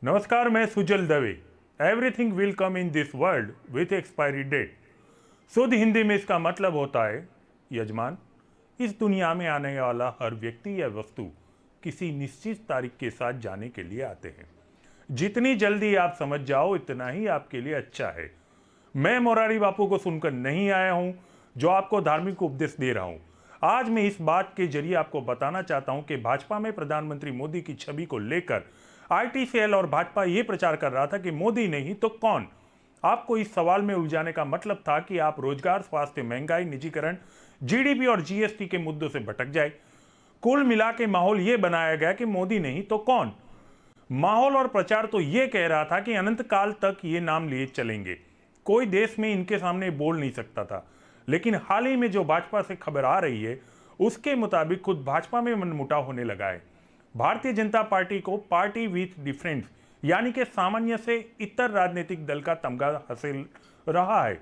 नमस्कार, मैं Sujal Dave. Everything will come in this world with expiry date. शुद्ध हिंदी में इसका मतलब होता है, यजमान, इस दुनिया में आने वाला हर व्यक्ति या वस्तु किसी निश्चित तारीख के साथ जाने के लिए आते हैं। जितनी जल्दी आप समझ जाओ उतना ही आपके लिए अच्छा है। मैं मोरारी बापू को सुनकर नहीं आया हूं जो आपको धार्मिक उपदेश दे रहा हूं। आज मैं इस बात के जरिए आपको बताना चाहता हूं कि भाजपा में प्रधानमंत्री मोदी की छवि को लेकर आईटी सेल और भाजपा ये प्रचार कर रहा था कि मोदी नहीं तो कौन। आपको इस सवाल में उलझाने का मतलब था कि आप रोजगार, स्वास्थ्य, महंगाई, निजीकरण, जीडीपी और जीएसटी के मुद्दों से भटक जाए। कुल मिला के माहौल यह बनाया गया कि मोदी नहीं तो कौन। माहौल और प्रचार तो यह कह रहा था कि अनंत काल तक ये नाम लिए चलेंगे, कोई देश में इनके सामने बोल नहीं सकता था। लेकिन हाल ही में जो भाजपा से खबर आ रही है उसके मुताबिक खुद भाजपा में मनमुटाव होने लगा है। भारतीय जनता पार्टी को पार्टी विथ डिफरेंस यानी कि सामान्य से इतर राजनीतिक दल का तमगा हासिल रहा है।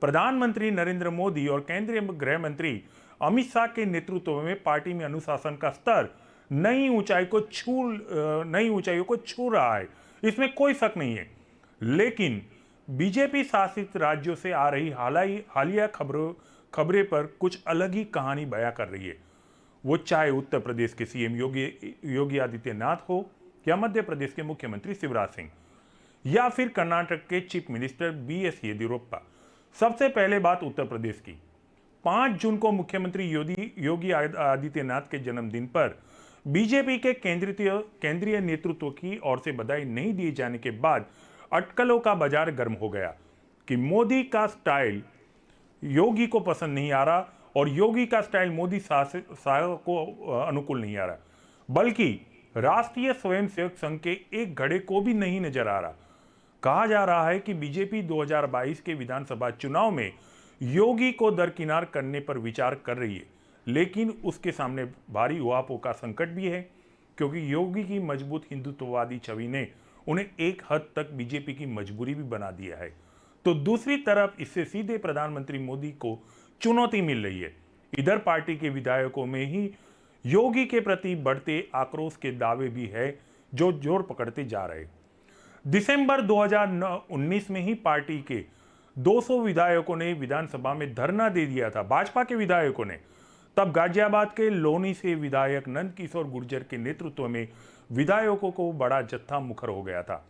प्रधानमंत्री नरेंद्र मोदी और केंद्रीय गृह मंत्री अमित शाह के नेतृत्व में पार्टी में अनुशासन का स्तर नई ऊंचाइयों को छू रहा है, इसमें कोई शक नहीं है। लेकिन बीजेपी शासित राज्यों से आ रही हालिया खबरें पर कुछ अलग ही कहानी बयां कर रही है। वो चाहे उत्तर प्रदेश के सीएम योगी आदित्यनाथ हो या मध्य प्रदेश के मुख्यमंत्री शिवराज सिंह या फिर कर्नाटक के चीफ मिनिस्टर बीएस येदियुरप्पा। सबसे पहले बात उत्तर प्रदेश की। 5 जून को मुख्यमंत्री योगी आदित्यनाथ के जन्मदिन पर बीजेपी के केंद्रीय नेतृत्व की ओर से बधाई नहीं दिए जाने के बाद अटकलों का बाजार गर्म हो गया कि मोदी का स्टाइल योगी को पसंद नहीं आ रहा और योगी का स्टाइल मोदी शाह को अनुकूल नहीं आ रहा, बल्कि राष्ट्रीय स्वयंसेवक संघ के एक घड़े को भी नहीं नजर आ रहा। कहा जा रहा है कि बीजेपी 2022 के विधानसभा चुनाव में योगी को दरकिनार करने पर विचार कर रही है, लेकिन उसके सामने भारी उहापों का संकट भी है, क्योंकि योगी की मजबूत हिंदुत्ववादी छवि ने उन्हें एक हद तक बीजेपी की मजबूरी भी बना दिया है। तो दूसरी तरफ इससे सीधे प्रधानमंत्री मोदी को चुनौती मिल रही है। इधर पार्टी के विधायकों में ही योगी के प्रति बढ़ते आक्रोश के दावे भी है जो जोर पकड़ते जा रहे। दिसंबर 2019 में ही पार्टी के 200 विधायकों ने विधानसभा में धरना दे दिया था, भाजपा के विधायकों ने। तब गाजियाबाद के लोनी से विधायक नंद किशोर गुर्जर के नेतृत्व में विधायकों को बड़ा जत्था मुखर हो गया था।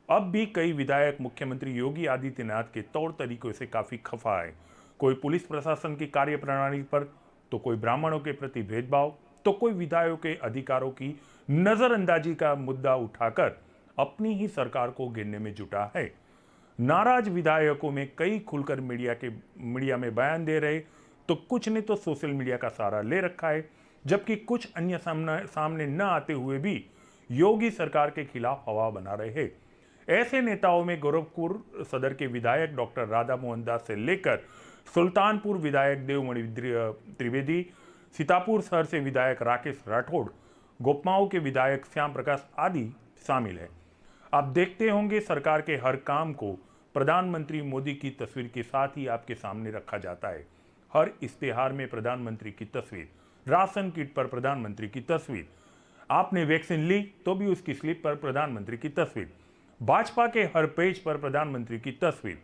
अब भी कई विधायक मुख्यमंत्री योगी आदित्यनाथ के तौर तरीकों से काफी खफा है। कोई पुलिस प्रशासन की कार्यप्रणाली पर, तो कोई ब्राह्मणों के प्रति भेदभाव, तो कोई विधायकों के अधिकारों की नजरअंदाजी का मुद्दा उठाकर अपनी ही सरकार को घेरने में जुटा है। नाराज विधायकों में कई खुलकर मीडिया में बयान दे रहे, तो कुछ ने तो सोशल मीडिया का सहारा ले रखा है, जबकि कुछ अन्य सामने न आते हुए भी योगी सरकार के खिलाफ हवा बना रहे हैं। ऐसे नेताओं में गोरखपुर सदर के विधायक डॉक्टर राधा मोहन दास से लेकर सुल्तानपुर विधायक देवमणि त्रिवेदी, सीतापुर शहर से विधायक राकेश राठौड़, गोपमाओं के विधायक श्याम प्रकाश आदि शामिल है। आप देखते होंगे सरकार के हर काम को प्रधानमंत्री मोदी की तस्वीर के साथ ही आपके सामने रखा जाता है। हर इश्तेहार में प्रधानमंत्री की तस्वीर, राशन किट पर प्रधानमंत्री की तस्वीर, आपने वैक्सीन ली तो भी उसकी स्लिप पर प्रधानमंत्री की तस्वीर, भाजपा के हर पेज पर प्रधानमंत्री की तस्वीर,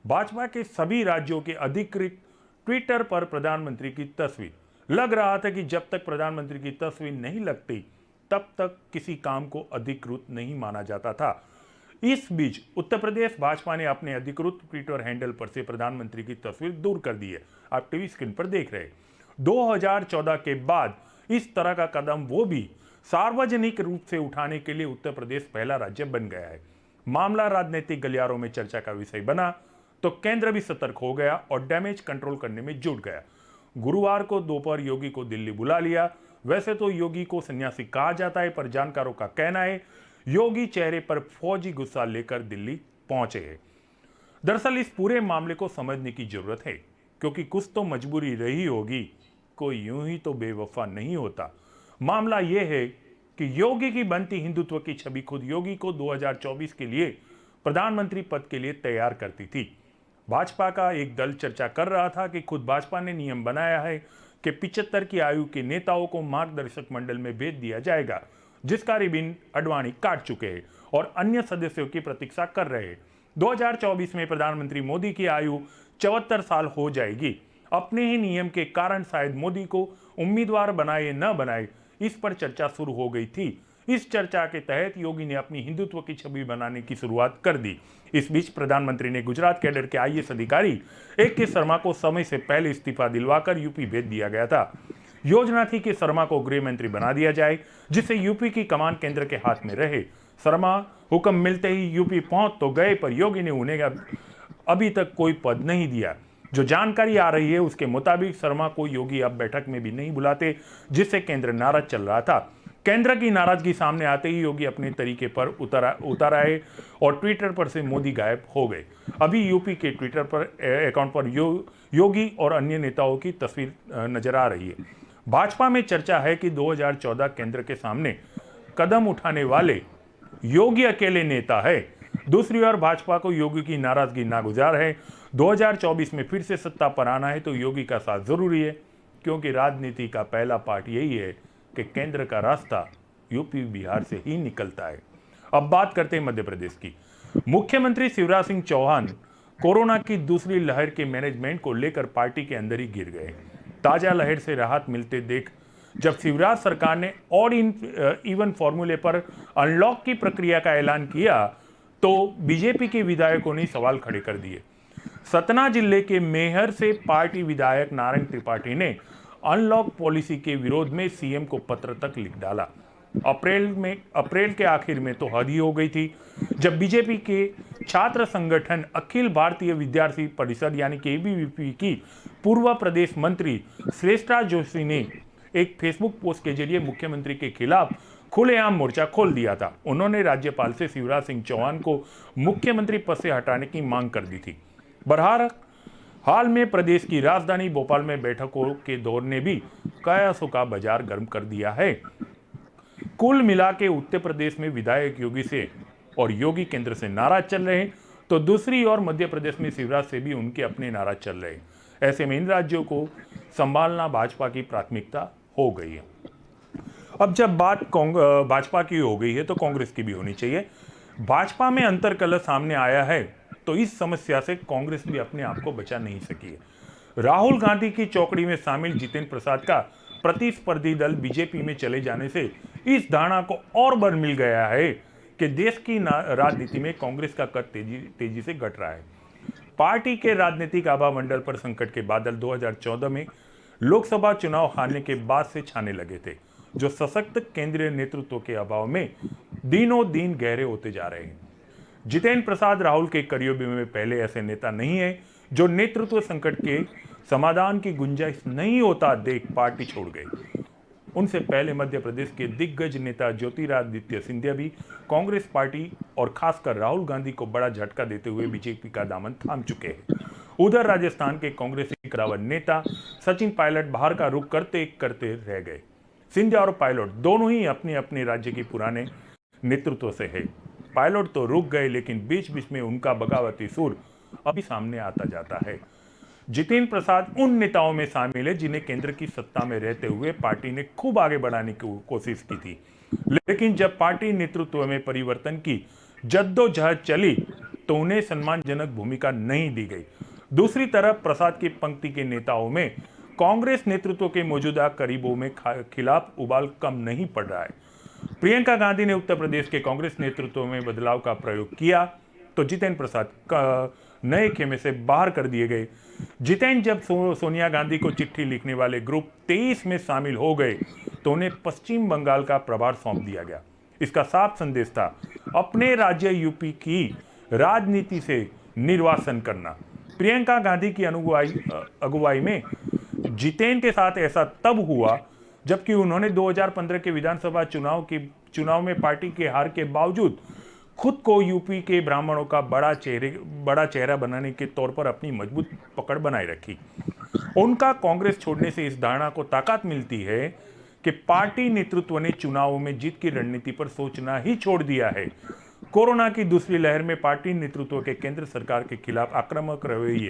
भाजपा के सभी राज्यों के अधिकृत ट्विटर पर प्रधानमंत्री की तस्वीर। लग रहा था कि जब तक प्रधानमंत्री की तस्वीर नहीं लगती तब तक किसी काम को अधिकृत नहीं माना जाता था। इस बीच उत्तर प्रदेश भाजपा ने अपने अधिकृत ट्विटर हैंडल पर से प्रधानमंत्री की तस्वीर दूर कर दी है। आप टीवी स्क्रीन पर देख रहे हैं। 2014 के बाद इस तरह का कदम वो भी सार्वजनिक रूप से उठाने के लिए उत्तर प्रदेश पहला राज्य बन गया है। मामला राजनीतिक गलियारों में चर्चा का विषय बना तो केंद्र भी सतर्क हो गया और डैमेज कंट्रोल करने में जुट गया। गुरुवार को दोपहर योगी को दिल्ली बुला लिया। वैसे तो योगी को सन्यासी कहा जाता है, पर जानकारों का कहना है योगी चेहरे पर फौजी गुस्सा लेकर दिल्ली पहुंचे हैं। दरअसल इस पूरे मामले को समझने की जरूरत है, क्योंकि कुछ तो मजबूरी रही होगी, कोई यूं ही तो बेवफा नहीं होता। मामला यह है कि योगी की बनती हिंदुत्व की छवि खुद योगी को 2024 के लिए प्रधानमंत्री पद के लिए तैयार करती थी। भाजपा का एक दल चर्चा कर रहा था कि खुद भाजपा ने नियम बनाया है कि 75 की आयु के नेताओं को मार्गदर्शक मंडल में भेज दिया जाएगा, जिसका रिबन अडवाणी काट चुके हैं और अन्य सदस्यों की प्रतीक्षा कर रहे हैं। 2024 में प्रधानमंत्री मोदी की आयु 74 साल हो जाएगी। अपने ही नियम के कारण शायद मोदी को उम्मीदवार बनाए न बनाए, इस पर चर्चा शुरू हो गई थी। इस चर्चा के तहत योगी ने अपनी हिंदुत्व की छवि बनाने की शुरुआत कर दी। इस बीच प्रधानमंत्री ने गुजरात कैडर के आईएएस अधिकारी AK शर्मा को समय से पहले इस्तीफा दिलवाकर यूपी भेज दिया गया था। योजना थी कि शर्मा को गृह मंत्री बना दिया जाए, जिससे यूपी की कमान केंद्र के हाथ में रहे। शर्मा हुक्म मिलते ही यूपी पहुंच तो गए, पर योगी ने उन्हें अभी तक कोई पद नहीं दिया। जो जानकारी आ रही है उसके मुताबिक शर्मा को योगी अब बैठक में भी नहीं बुलाते, जिससे केंद्र नाराज चल रहा था। केंद्र की नाराजगी सामने आते ही योगी अपने तरीके पर उतर आए और ट्विटर पर से मोदी गायब हो गए। अभी यूपी के ट्विटर पर अकाउंट पर योगी और अन्य नेताओं की तस्वीर नजर आ रही है। भाजपा में चर्चा है कि 2014 केंद्र के सामने कदम उठाने वाले योगी अकेले नेता है। दूसरी ओर भाजपा को योगी की नाराजगी नागुजार है। 2024 में फिर से सत्ता पर आना है तो योगी का साथ जरूरी है, क्योंकि राजनीति का पहला पार्ट यही है कि केंद्र का रास्ता यूपी बिहार से ही निकलता है। अब बात करते हैं मध्य प्रदेश की। मुख्यमंत्री शिवराज सिंह चौहान कोरोना की दूसरी लहर के मैनेजमेंट को लेकर पार्टी के अंदर ही गिर गए। ताजा लहर से राहत मिलते देख जब शिवराज सरकार ने ऑड इवन फॉर्मूले पर अनलॉक की प्रक्रिया का ऐलान किया तो बीजेपी के विधायकों ने सवाल खड़े कर दिए। सतना जिले के मेहर से पार्टी विधायक नारायण त्रिपाठी ने अनलॉक पॉलिसी के विरोध में सीएम को पत्र तक लिख डाला। अप्रैल के आखिर में तो हद ही हो गई थी, जब बीजेपी के छात्र संगठन अखिल भारतीय विद्यार्थी परिषद यानी कि ABVP की पूर्व प्रदेश मंत्री श्रेष्ठा जोशी ने एक फेसबुक पोस्ट के जरिए मुख्यमंत्री के खिलाफ खुलेआम मोर्चा खोल दिया था। उन्होंने राज्यपाल से शिवराज सिंह चौहान को मुख्यमंत्री पद से हटाने की मांग कर दी थी। बहरहाल हाल में प्रदेश की राजधानी भोपाल में बैठकों के दौर ने भी कयासों का बाजार गर्म कर दिया है। कुल मिला के उत्तर प्रदेश में विधायक योगी से और योगी केंद्र से नाराज चल रहे हैं, तो दूसरी ओर मध्य प्रदेश में शिवराज से भी उनके अपने नाराज चल रहे हैं। ऐसे में इन राज्यों को संभालना भाजपा की प्राथमिकता हो गई है। अब जब बात भाजपा की हो गई है तो कांग्रेस की भी होनी चाहिए। भाजपा में अंतर्कलह सामने आया है तो इस समस्या से कांग्रेस भी अपने आप को बचा नहीं सकी है। राहुल गांधी की चौकड़ी में शामिल जितेंद्र प्रसाद का प्रतिस्पर्धी दल बीजेपी में चले जाने से इस धारणा को और बल मिल गया है कि देश की राजनीति में कांग्रेस का कद तेजी से घट रहा है। पार्टी के राजनीतिक आभा मंडल पर संकट के बादल 2014 में लोकसभा चुनाव हारने के बाद से छाने लगे थे, जो सशक्त केंद्रीय नेतृत्व के अभाव में दिनों दिन गहरे होते जा रहे हैं। जितेंद्र प्रसाद राहुल के करियों में पहले ऐसे नेता नहीं है जो नेतृत्व संकट के समाधान की गुंजाइश नहीं होता देख पार्टी छोड़ गए। उनसे पहले मध्य प्रदेश के दिग्गज नेता ज्योतिरादित्य सिंधिया भी कांग्रेस पार्टी और खासकर राहुल गांधी को बड़ा झटका देते हुए बीजेपी का दामन थाम चुके हैं। उधर राजस्थान के कांग्रेसी कदावर नेता सचिन पायलट बाहर का रुख करते करते रह गए। सिंधिया और पायलट दोनों ही अपने अपने राज्य के पुराने नेतृत्व से है। पायलट तो रुक गए, लेकिन बीच बीच में उनका बगावती सुर अभी सामने आता जाता है। जितेंद्र प्रसाद उन नेताओं में शामिल है जिन्हें केंद्र की सत्ता में रहते हुए पार्टी ने खूब आगे बढ़ाने की कोशिश की थी, लेकिन जब पार्टी नेतृत्व में परिवर्तन की जद्दोजहद चली तो उन्हें सम्मानजनक भूमिका नहीं दी गई। दूसरी तरफ प्रसाद की पंक्ति के नेताओं में कांग्रेस नेतृत्व के मौजूदा करीबों में खिलाफ उबाल कम नहीं पड़ रहा है। प्रियंका गांधी ने उत्तर प्रदेश के कांग्रेस नेतृत्व में बदलाव का प्रयोग किया तो जितेंद्र प्रसाद नए खेमे से बाहर कर दिए गए। जितेंद्र जब सोनिया गांधी को चिट्ठी लिखने वाले ग्रुप 23 में शामिल हो गए तो उन्हें पश्चिम बंगाल का प्रभार सौंप दिया गया। इसका साफ संदेश था अपने राज्य यूपी की राजनीति से निर्वासन करना। प्रियंका गांधी की अगुवाई में जितेंद्र के साथ ऐसा तब हुआ जबकि उन्होंने 2015 के विधानसभा चुनाव में पार्टी के हार के बावजूद खुद को यूपी के ब्राह्मणों का बड़ा चेहरा बनाने के तौर पर अपनी मजबूत पकड़ बनाए रखी। उनका कांग्रेस छोड़ने से इस धारणा को ताकत मिलती है कि पार्टी नेतृत्व ने चुनावों में जीत की रणनीति पर सोचना ही छोड़ दिया है। कोरोना की दूसरी लहर में पार्टी नेतृत्व के केंद्र सरकार के खिलाफ आक्रामक रवैये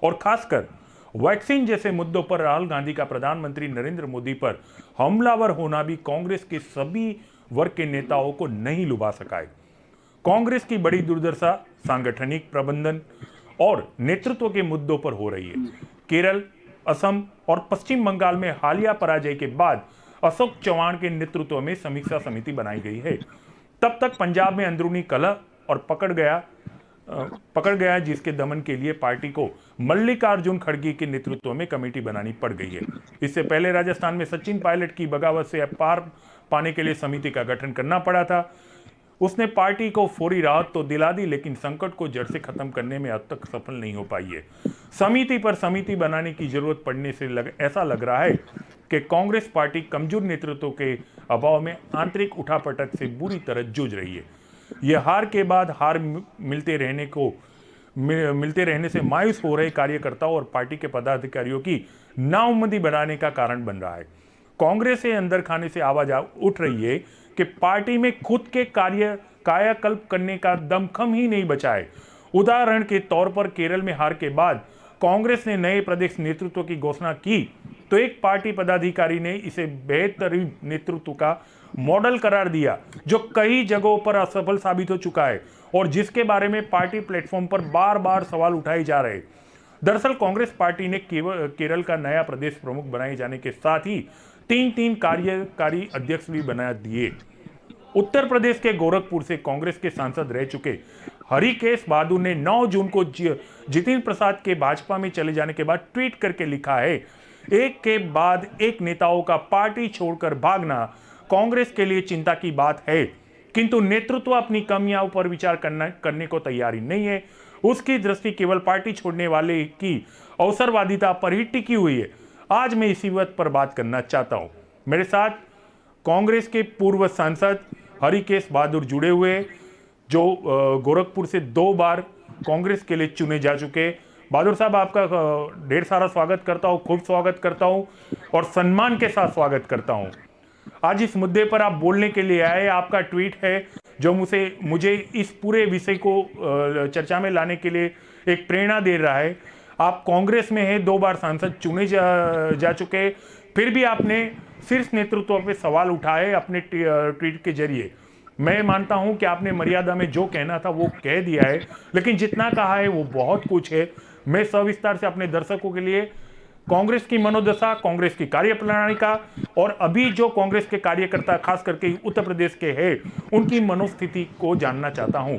और खासकर वैक्सीन जैसे मुद्दों पर राहुल गांधी का प्रधानमंत्री नरेंद्र मोदी पर हमलावर होना भी कांग्रेस के सभी वर्ग के नेताओं को नहीं लुभा सका है। कांग्रेस की बड़ी दुर्दशा सांगठनिक प्रबंधन और नेतृत्व के मुद्दों पर हो रही है। केरल, असम और पश्चिम बंगाल में हालिया पराजय के बाद अशोक चव्हाण के नेतृत्व में समीक्षा समिति बनाई गई है। तब तक पंजाब में अंदरूनी कलह और पकड़ गया जिसके दमन के लिए पार्टी को मल्लिकार्जुन खड़गे के नेतृत्व में कमेटी बनानी पड़ गई है। इससे पहले राजस्थान में सचिन पायलट की बगावत से पार पाने के लिए समिति का गठन करना पड़ा था। उसने पार्टी को फौरी राहत तो दिला दी, लेकिन संकट को जड़ से खत्म करने में अब तक सफल नहीं हो पाई है। समिति पर समिति बनाने की जरूरत पड़ने से ऐसा लग रहा है कि कांग्रेस पार्टी कमजोर नेतृत्व के अभाव में आंतरिक उठापटक से बुरी तरह जूझ रही है। यह हार के बाद हार मिलते रहने से मायूस हो रहे कार्यकर्ताओं और पार्टी के पदाधिकारियों की नाउम्मीदी बढ़ाने का कारण बन रहा है। कांग्रेस से अंदर खाने से आवाज उठ रही है कि पार्टी में खुद के कायाकल्प करने का दमखम ही नहीं बचा है। उदाहरण के तौर पर केरल में हार के बाद कांग्रेस ने नए प्रदेश नेतृत्व की घोषणा की तो एक पार्टी पदाधिकारी ने इसे बेहतरीन नेतृत्व का मॉडल करार दिया, जो कई जगहों पर असफल साबित हो चुका है और जिसके बारे में पार्टी प्लेटफॉर्म पर बार बार सवाल उठाए जा रहे हैं। दरअसल कांग्रेस पार्टी ने केरल का नया प्रदेश प्रमुख बनाए जाने के साथ ही तीन कार्यकारी अध्यक्ष भी बना दिए। उत्तर प्रदेश के गोरखपुर से कांग्रेस के सांसद रह चुके हरिकेश बहादुर ने 9 जून को जितेंद्र प्रसाद के भाजपा में चले जाने के बाद ट्वीट करके लिखा है, एक के बाद एक नेताओं का पार्टी छोड़कर भागना कांग्रेस के लिए चिंता की बात है, किंतु नेतृत्व अपनी कमियों पर विचार करने को तैयारी नहीं है। उसकी दृष्टि केवल पार्टी छोड़ने वाले की अवसरवादिता पर ही टिकी हुई है। आज मैं इसी बात पर बात करना चाहता हूं। मेरे साथ कांग्रेस के पूर्व सांसद हरिकेश बहादुर जुड़े हुए, जो गोरखपुर से 2 बार कांग्रेस के लिए चुने जा चुके। बहादुर साहब, आपका ढेर सारा स्वागत करता हूं, खूब स्वागत करता हूं और सम्मान के साथ स्वागत करता हूं। आज इस मुद्दे पर आप बोलने के लिए आए। आपका ट्वीट है जो मुझे इस पूरे विषय को चर्चा में लाने के लिए एक प्रेरणा दे रहा है। आप कांग्रेस में हैं, 2 बार सांसद चुने जा चुके, फिर भी आपने शीर्ष नेतृत्व पे सवाल उठाए अपने ट्वीट के जरिए। मैं मानता हूं कि आपने मर्यादा में जो कहना था वो कह दिया है, लेकिन जितना कहा है वो बहुत कुछ है। मैं सविस्तार से अपने दर्शकों के लिए कांग्रेस की मनोदशा, कांग्रेस की कार्यप्रणाली का और अभी जो कांग्रेस के कार्यकर्ता खास करके उत्तर प्रदेश के हैं उनकी मनोस्थिति को जानना चाहता हूं।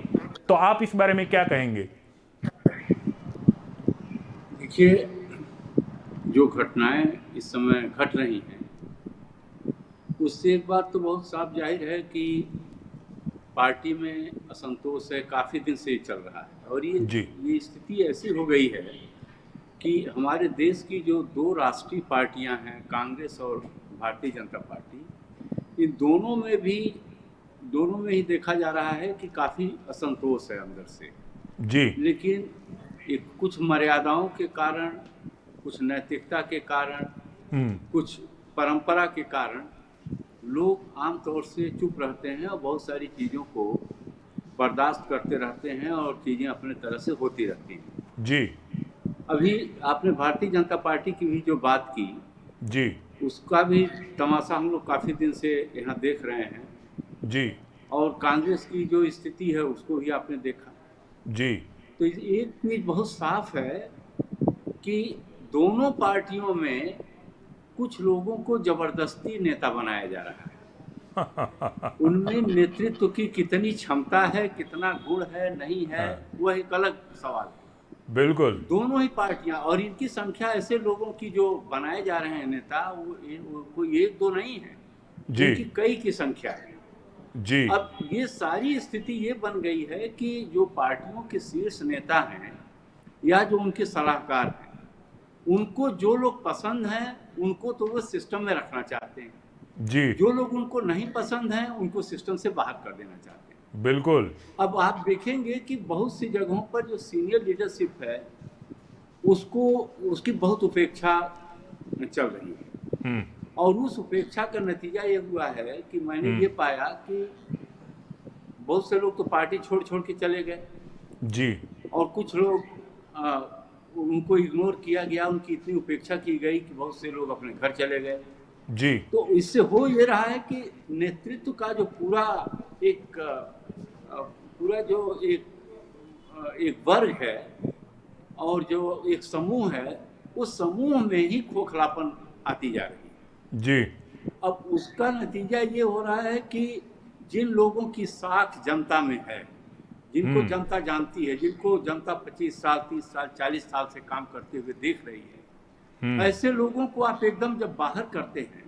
तो आप इस बारे में क्या कहेंगे? देखिए, जो घटनाएं इस समय घट रही हैं उससे एक बात तो बहुत साफ जाहिर है कि पार्टी में असंतोष है, काफ़ी दिन से चल रहा है। और ये स्थिति ऐसी हो गई है कि हमारे देश की जो 2 राष्ट्रीय पार्टियां हैं, कांग्रेस और भारतीय जनता पार्टी, इन दोनों में ही देखा जा रहा है कि काफ़ी असंतोष है अंदर से जी। लेकिन कुछ मर्यादाओं के कारण, कुछ नैतिकता के कारण, कुछ परंपरा के कारण लोग आमतौर से चुप रहते हैं और बहुत सारी चीज़ों को बर्दाश्त करते रहते हैं और चीज़ें अपने तरह से होती रहती हैं जी। अभी आपने भारतीय जनता पार्टी की भी जो बात की जी, उसका भी तमाशा हम लोग काफ़ी दिन से यहाँ देख रहे हैं जी। और कांग्रेस की जो स्थिति है उसको भी आपने देखा जी। तो एक चीज बहुत साफ है कि दोनों पार्टियों में कुछ लोगों को जबरदस्ती नेता बनाया जा रहा है। उनमें नेतृत्व की कितनी क्षमता है, कितना गुण है, नहीं है, वह एक अलग सवाल है। बिल्कुल। दोनों ही पार्टियां और इनकी संख्या ऐसे लोगों की जो बनाए जा रहे हैं नेता, वो कोई 1-2 नहीं है, इनकी कई की संख्या है जी। अब ये सारी स्थिति ये बन गई है कि जो पार्टियों के शीर्ष नेता हैं या जो उनके सलाहकार हैं, उनको जो लोग पसंद हैं उनको तो वो सिस्टम में रखना चाहते हैं जी। जो लोग उनको नहीं पसंद हैं उनको सिस्टम से बाहर कर देना चाहते हैं। बिल्कुल। अब आप देखेंगे कि बहुत सी जगहों पर जो सीनियर लीडरशिप है उसकी बहुत उपेक्षा चल रही है और उस उपेक्षा का नतीजा ये हुआ है कि मैंने ये पाया कि बहुत से लोग तो पार्टी छोड़ के चले गए जी और कुछ लोग उनको इग्नोर किया गया, उनकी इतनी उपेक्षा की गई कि बहुत से लोग अपने घर चले गए जी। तो इससे हो ये रहा है कि नेतृत्व का जो पूरा एक पूरा जो एक वर्ग है और जो एक समूह है, उस समूह में ही खोखलापन आती जा रही है। जी। अब उसका नतीजा ये हो रहा है कि जिन लोगों की साख जनता में है, जिनको जनता जानती है, जिनको जनता 25 साल 30 साल 40 साल से काम करते हुए देख रही है, ऐसे लोगों को आप एकदम जब बाहर करते हैं,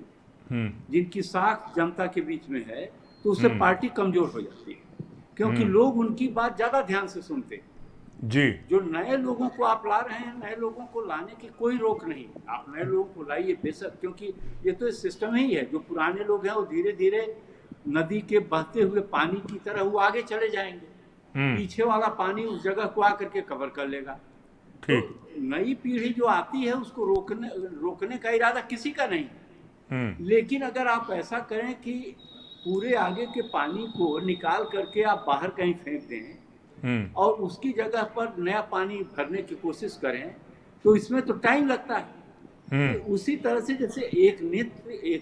जिनकी साख जनता के बीच में है, तो उससे पार्टी कमजोर हो जाती है, क्योंकि लोग उनकी बात ज्यादा ध्यान से सुनते हैं। जी। जो नए लोगों को आप ला रहे हैं, नए लोगों को लाने की कोई रोक नहीं, आप नए लोगों को लाइए बेशक, क्योंकि ये तो सिस्टम ही है। जो पुराने लोग हैं वो धीरे धीरे नदी के बहते हुए पानी की तरह वो आगे चले जाएंगे, पीछे वाला पानी उस जगह को आकर के कवर कर लेगा। तो नई पीढ़ी जो आती है उसको रोकने का इरादा किसी का नहीं, लेकिन अगर आप ऐसा करें कि पूरे आगे के पानी को निकाल करके आप बाहर कहीं फेंक दें और उसकी जगह पर नया पानी भरने की कोशिश करें, तो इसमें तो टाइम लगता है। तो उसी तरह से जैसे एक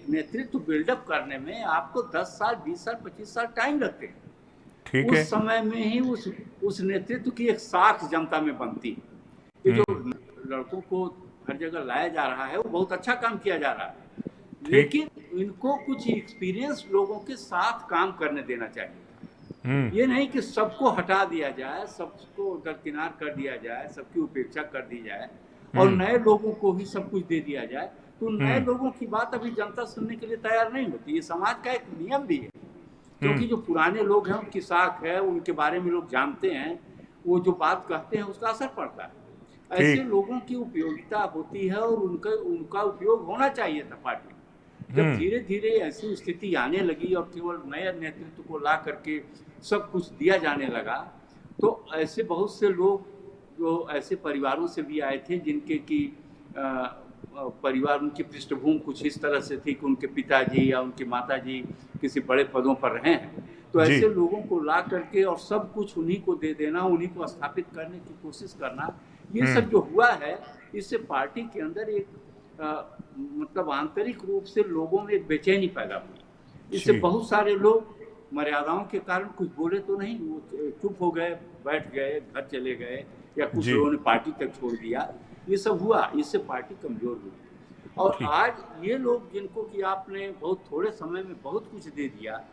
नेतृत्व बिल्डअप करने में आपको 10 साल 20 साल 25 साल टाइम लगते हैं। ठीक उस है। समय में ही उस नेतृत्व की एक साख जनता में बनती है। ये जो लड़कों को हर जगह लाया जा रहा है वो बहुत अच्छा काम किया जा रहा है, लेकिन इनको कुछ एक्सपीरियंस लोगों के साथ काम करने देना चाहिए। ये नहीं कि सबको हटा दिया जाए, सबको दरकिनार कर दिया जाए, सबकी उपेक्षा कर दी जाए और नए लोगों को ही सब कुछ दे दिया जाए। तो नए लोगों की बात अभी जनता सुनने के लिए तैयार नहीं होती। ये समाज का एक नियम भी है, क्योंकि जो पुराने लोग हैं उनकी साख है, उनके बारे में लोग जानते हैं, वो जो बात कहते हैं उसका असर पड़ता है। ऐसे लोगों की उपयोगिता होती है और उनका उपयोग होना चाहिए था पार्टी। जब धीरे धीरे ऐसी स्थिति आने लगी और केवल नए नेतृत्व को ला करके सब कुछ दिया जाने लगा, तो ऐसे बहुत से लोग जो ऐसे परिवारों से भी आए थे जिनके की परिवार, उनकी पृष्ठभूमि कुछ इस तरह से थी कि उनके पिताजी या उनके माताजी किसी बड़े पदों पर रहे हैं, तो ऐसे लोगों को ला करके और सब कुछ उन्हीं को दे देना, उन्हीं को स्थापित करने की कोशिश करना, ये सब जो हुआ है, इससे पार्टी के अंदर एक मतलब आंतरिक रूप से लोगों में एक बेचैनी पैदा हुई। इससे बहुत सारे लोग मर्यादाओं के कारण कुछ बोले तो नहीं, वो चुप हो गए, बैठ गए, घर चले गए, या कुछ लोगों ने पार्टी तक छोड़ दिया। ये सब हुआ, इससे पार्टी कमजोर हुई। और आज ये लोग जिनको कि आपने बहुत थोड़े समय में बहुत कुछ दे दिया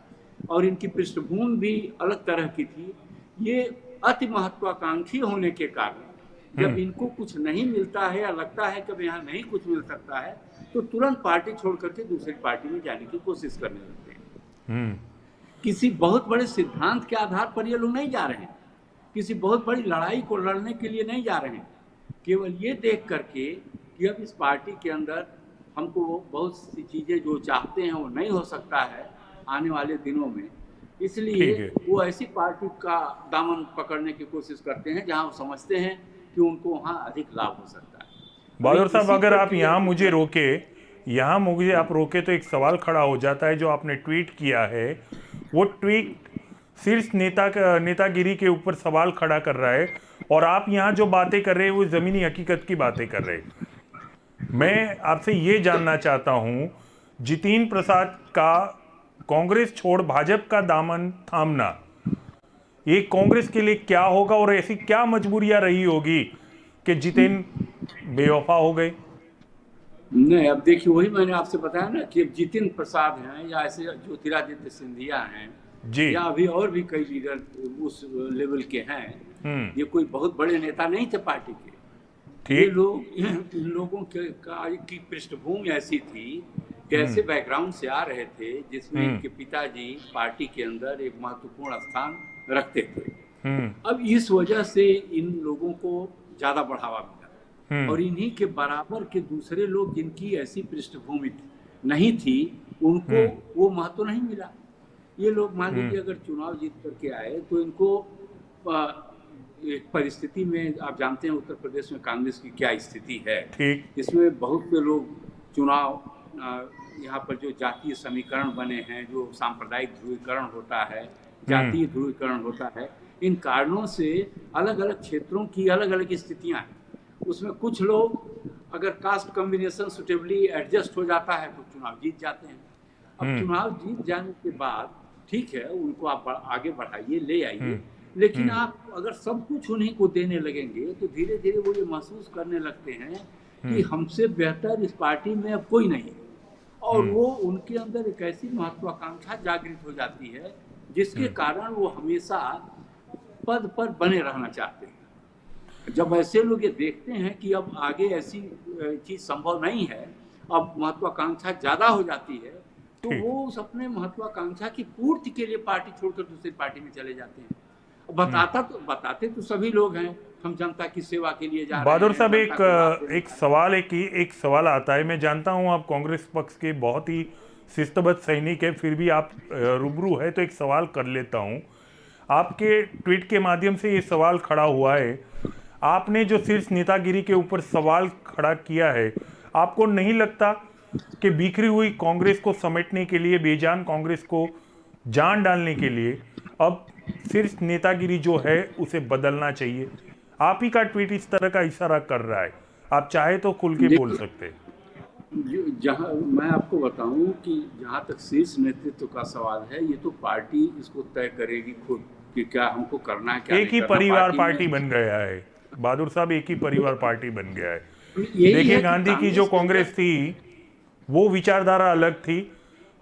और इनकी पृष्ठभूमि भी अलग तरह की थी, ये अति महत्वाकांक्षी होने के कारण जब इनको कुछ नहीं मिलता है या लगता है कि यहाँ नहीं कुछ मिल सकता है, तो तुरंत पार्टी छोड़ करके दूसरी पार्टी में जाने की कोशिश करने लगते हैं। किसी बहुत बड़े सिद्धांत के आधार पर ये लोग नहीं जा रहे हैं, किसी बहुत बड़ी लड़ाई को लड़ने के लिए नहीं जा रहे हैं, केवल ये देख करके कि अब इस पार्टी के अंदर हमको बहुत सी चीज़ें जो चाहते हैं वो नहीं हो सकता है आने वाले दिनों में, इसलिए वो ऐसी पार्टी का दामन पकड़ने की कोशिश करते हैं जहां वो समझते हैं कि उनको वहां अधिक लाभ हो सकता है। बहादुर साहब, अगर आप यहाँ मुझे आप रोके तो एक सवाल खड़ा हो जाता है। जो आपने ट्वीट किया है वो ट्वीट शीर्ष नेतागिरी के ऊपर सवाल खड़ा कर रहा है, और आप यहाँ जो बातें कर रहे हैं वो जमीनी हकीकत की बातें कर रहे हैं। मैं आपसे ये जानना चाहता हूँ, जितिन प्रसाद का कांग्रेस छोड़ भाजपा का दामन थामना, ये कांग्रेस के लिए क्या होगा और ऐसी क्या मजबूरियां रही होगी कि जितिन बेवफा हो गए? नहीं, अब देखिए, वही मैंने आपसे बताया ना कि जितिन प्रसाद हैं या ऐसे ज्योतिरादित्य सिंधिया हैं जी, या अभी और भी कई लीडर उस लेवल के हैं, ये कोई बहुत बड़े नेता नहीं थे पार्टी के। ये लोग, इन लोगों की पृष्ठभूमि ऐसी थी कि ऐसे बैकग्राउंड से आ रहे थे जिसमें इनके पिताजी पार्टी के अंदर एक महत्वपूर्ण स्थान रखते थे। अब इस वजह से इन लोगों को ज्यादा बढ़ावा मिला और इन्हीं के बराबर के दूसरे लोग जिनकी ऐसी पृष्ठभूमि नहीं थी, उनको वो महत्व नहीं मिला। ये लोग मान लीजिए अगर चुनाव जीत करके आए तो इनको एक परिस्थिति में, आप जानते हैं उत्तर प्रदेश में कांग्रेस की क्या स्थिति है, इसमें बहुत से लोग चुनाव, यहाँ पर जो जातीय समीकरण बने हैं, जो सांप्रदायिक ध्रुवीकरण होता है, जातीय ध्रुवीकरण होता है, इन कारणों से अलग अलग क्षेत्रों की अलग अलग स्थितियां हैं। उसमें कुछ लोग अगर कास्ट कॉम्बिनेशन सुटेबली एडजस्ट हो जाता है तो चुनाव जीत जाते हैं। अब चुनाव जीत जाने के बाद ठीक है, उनको आप आगे बढ़ाइए, ले आइए, लेकिन आप अगर सब कुछ उन्हीं को देने लगेंगे तो धीरे धीरे वो ये महसूस करने लगते हैं कि हमसे बेहतर इस पार्टी में अब कोई नहीं है, और वो उनके अंदर एक ऐसी महत्वाकांक्षा जागृत हो जाती है जिसके कारण वो हमेशा पद पर बने रहना चाहते हैं। जब ऐसे लोग ये देखते हैं कि अब आगे ऐसी चीज संभव नहीं है, अब महत्वाकांक्षा ज्यादा हो जाती है, तो ठीक। वो उस अपने महत्वाकांक्षा की पूर्ति के लिए पार्टी छोड़कर दूसरी पार्टी में चले जाते हैं। बताते तो सभी लोग हैं, हम जनता की सेवा के लिए जा रहे बहादुर हैं, साहब, जनता को लाभ देने एक सवाल है कि एक सवाल आता है। मैं जानता हूं आप कांग्रेस पक्ष के बहुत ही शिस्तबद्ध सैनिक है, फिर भी आप रूबरू है तो एक सवाल कर लेता हूं। आपके ट्वीट के माध्यम से ये सवाल खड़ा हुआ है, आपने जो शीर्ष नेतागिरी के ऊपर सवाल खड़ा किया है, आपको नहीं लगता कि बिखरी हुई कांग्रेस को समेटने के लिए, बेजान कांग्रेस को जान डालने के लिए अब शीर्ष नेतागिरी जो है उसे बदलना चाहिए? आप ही का ट्वीट इस तरह का इशारा कर रहा है, आप चाहे तो खुल के बोल देखिए, सकते हैं। जहाँ मैं आपको बताऊं कि जहाँ तक शीर्ष नेतृत्व का सवाल है, ये तो पार्टी इसको तय करेगी खुद कि क्या हमको करना है, क्या एक नहीं ही करना। परिवार पार्टी पार्टी में बन गया है बहादुर साहब, एक ही परिवार पार्टी बन गया है। यही देखिए, है कि गांधी की जो कांग्रेस के कांग्रेस अंदर थी वो विचारधारा अलग थी।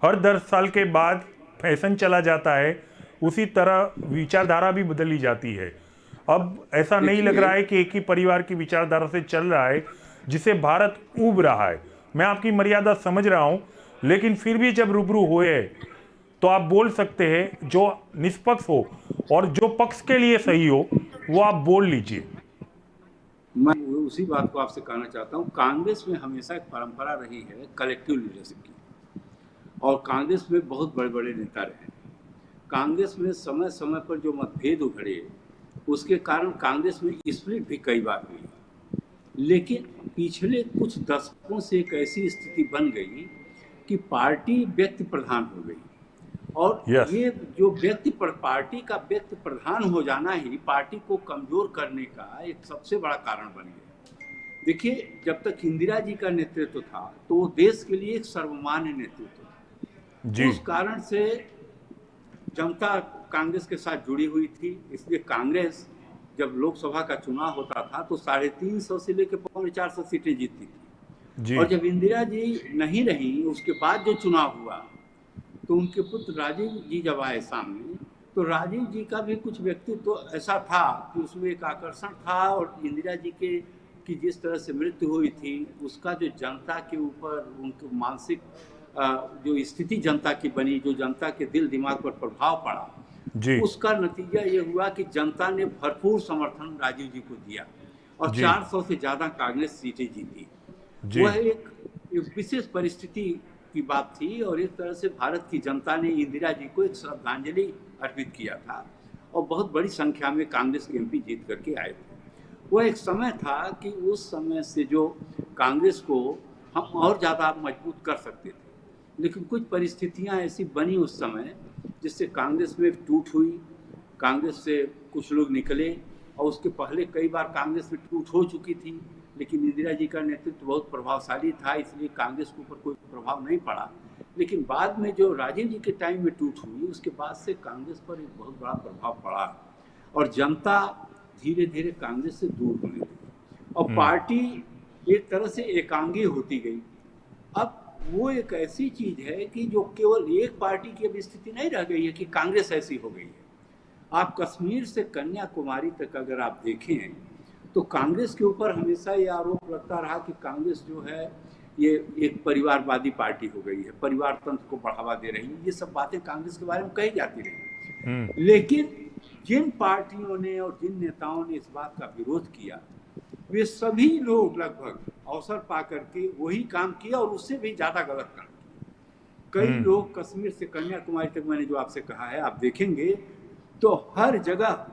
हर 10 साल के बाद फैशन चला जाता है, उसी तरह विचारधारा भी बदली जाती है। अब ऐसा नहीं लग देखिए, रहा है कि एक ही परिवार की विचारधारा से चल रहा है जिसे भारत ऊब रहा है। मैं आपकी मर्यादा समझ रहा हूं, लेकिन फिर भी जब रूबरू हुए तो आप बोल सकते हैं, जो निष्पक्ष हो और जो पक्ष के लिए सही हो वो आप बोल लीजिए। मैं उसी बात को आपसे कहना चाहता हूँ। कांग्रेस में हमेशा एक परंपरा रही है कलेक्टिव लीडरशिप की, और कांग्रेस में बहुत बड़े बड़े नेता रहे। कांग्रेस में समय समय पर जो मतभेद उभरे, उसके कारण कांग्रेस में स्प्लिट भी कई बार हुई। लेकिन पिछले कुछ दशकों से एक ऐसी स्थिति बन गई कि पार्टी व्यक्ति प्रधान हो गई, और यस। ये जो पार्टी का व्यक्ति प्रधान हो जाना ही पार्टी को कमजोर करने का एक सबसे बड़ा कारण बन गया। देखिए, जब तक इंदिरा जी का नेतृत्व था तो वो देश के लिए एक सर्वमान्य नेतृत्व था। जी। उस कारण से जनता कांग्रेस के साथ जुड़ी हुई थी, इसलिए कांग्रेस जब लोकसभा का चुनाव होता था तो 350 से लेकर 450 सीटें जीतती थी। जी। और जब इंदिरा जी नहीं रही, उसके बाद जो चुनाव हुआ, तो उनके पुत्र राजीव जी जब आए सामने, तो राजीव जी का भी कुछ व्यक्तित्व तो ऐसा था कि उसमें एक आकर्षण था, और इंदिरा जी के की जिस तरह से मृत्यु हुई थी, उसका जो जनता के ऊपर उनके मानसिक जो स्थिति जनता की बनी, जो जनता के दिल दिमाग पर प्रभाव पड़ा, जी। उसका नतीजा ये हुआ कि जनता ने भरपूर समर्थन राजीव जी को दिया, और जी। 400 से ज़्यादा कांग्रेस सीटें जीती। जी। वह एक विशेष परिस्थिति की बात थी, और एक तरह से भारत की जनता ने इंदिरा जी को एक श्रद्धांजलि अर्पित किया था, और बहुत बड़ी संख्या में कांग्रेस के एमपी जीत करके आए थे। वह एक समय था कि उस समय से जो कांग्रेस को हम और ज़्यादा मजबूत कर सकते थे, लेकिन कुछ परिस्थितियां ऐसी बनी उस समय जिससे कांग्रेस में टूट हुई। कांग्रेस से कुछ लोग निकले, और उसके पहले कई बार कांग्रेस में टूट हो चुकी थी, लेकिन इंदिरा जी का नेतृत्व बहुत प्रभावशाली था, इसलिए कांग्रेस के ऊपर कोई प्रभाव नहीं पड़ा। लेकिन बाद में जो राजीव जी के टाइम में टूट हुई, उसके बाद से कांग्रेस पर एक बहुत बड़ा प्रभाव पड़ा, और जनता धीरे धीरे कांग्रेस से दूर होने लगी, और पार्टी एक तरह से एकांगी होती गई। अब वो एक ऐसी चीज है कि जो केवल एक पार्टी की अब स्थिति नहीं रह गई है कि कांग्रेस ऐसी हो गई है। आप कश्मीर से कन्याकुमारी तक अगर आप देखें, तो कांग्रेस के ऊपर हमेशा ये आरोप लगता रहा कि कांग्रेस जो है ये एक परिवारवादी पार्टी हो गई है, परिवार तंत्र को बढ़ावा दे रही है। ये सब बातें कांग्रेस के बारे में कही जाती रही, लेकिन जिन पार्टियों ने और जिन नेताओं ने इस बात का विरोध किया, वे सभी लोग लगभग अवसर पा करके वही काम किया, और उससे भी ज्यादा गलत काम किया। कई लोग कश्मीर से कन्याकुमारी तक, मैंने जो आपसे कहा है, आप देखेंगे तो हर जगह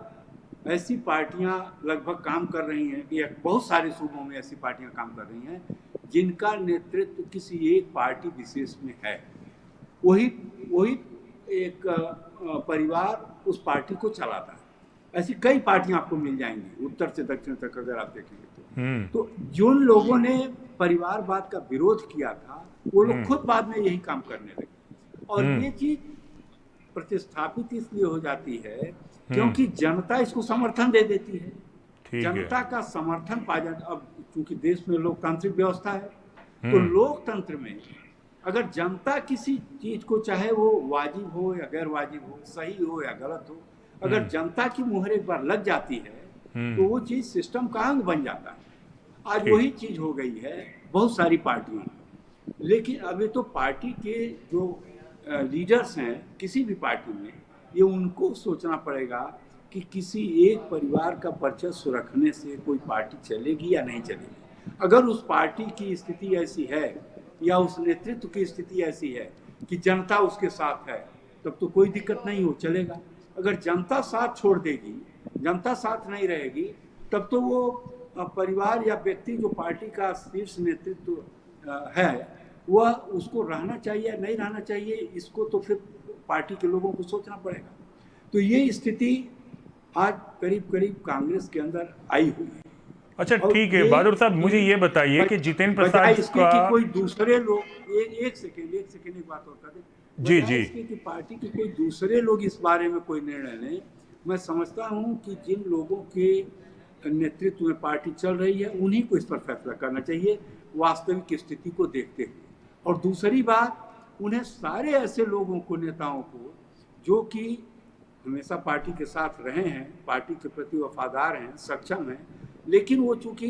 ऐसी पार्टियां लगभग काम कर रही हैं, कि बहुत सारे सूबों में ऐसी पार्टियां काम कर रही हैं जिनका नेतृत्व किसी एक पार्टी विशेष में है। वही वही एक परिवार उस पार्टी को चलाता है। ऐसी कई पार्टियां आपको मिल जाएंगी उत्तर से दक्षिण तक अगर आप देखेंगे तो जिन लोगों ने परिवारवाद का विरोध किया था, वो लोग खुद बाद में यही काम करने लगे, और ये चीज प्रतिस्थापित इसलिए हो जाती है क्योंकि जनता इसको समर्थन दे देती है। ठीक है। जनता का समर्थन पा जाता। अब चूंकि देश में लोकतांत्रिक व्यवस्था है, तो हम्म। लोकतंत्र में अगर जनता किसी चीज को, चाहे वो वाजिब हो या गैर वाजिब हो, सही हो या गलत हो, अगर जनता की मुहर एक बार लग जाती है तो वो चीज सिस्टम का अंग बन जाता है। आज ठीक। वही चीज हो गई है बहुत सारी पार्टियों में। लेकिन अभी तो पार्टी के जो लीडर्स हैं किसी भी पार्टी में, ये उनको सोचना पड़ेगा कि किसी एक परिवार का वर्चस्व रखने से कोई पार्टी चलेगी या नहीं चलेगी। अगर उस पार्टी की स्थिति ऐसी है या उस नेतृत्व की स्थिति ऐसी है कि जनता उसके साथ है, तब तो कोई दिक्कत नहीं हो, चलेगा। अगर जनता साथ छोड़ देगी, जनता साथ नहीं रहेगी, तब तो वो परिवार या व्यक्ति जो पार्टी का शीर्ष नेतृत्व है, वह उसको रहना चाहिए या नहीं रहना चाहिए, इसको तो फिर पार्टी के लोगों को सोचना पड़ेगा। तो ये स्थिति आज करीब करीब कांग्रेस के अंदर आई हुई है। अच्छा ठीक है बहादुर साहब, मुझे ये बताइए कि जितेंद्र प्रसाद इसके का कि कोई दूसरे लोग एक सेकेंड एक बात और कर दें। जी जी इसके कि पार्टी के कोई दूसरे लोग इस बारे में कोई निर्णय लें। मैं समझता हूं कि जिन लोगों के नेतृत्व में पार्टी चल रही है उन्हीं को इस पर फैसला करना चाहिए वास्तविक स्थिति को देखते हुए। और दूसरी बात, उन्हें सारे ऐसे लोगों को, नेताओं को, जो कि हमेशा पार्टी के साथ रहे हैं, पार्टी के प्रति वफादार हैं, सक्षम हैं, लेकिन वो चूंकि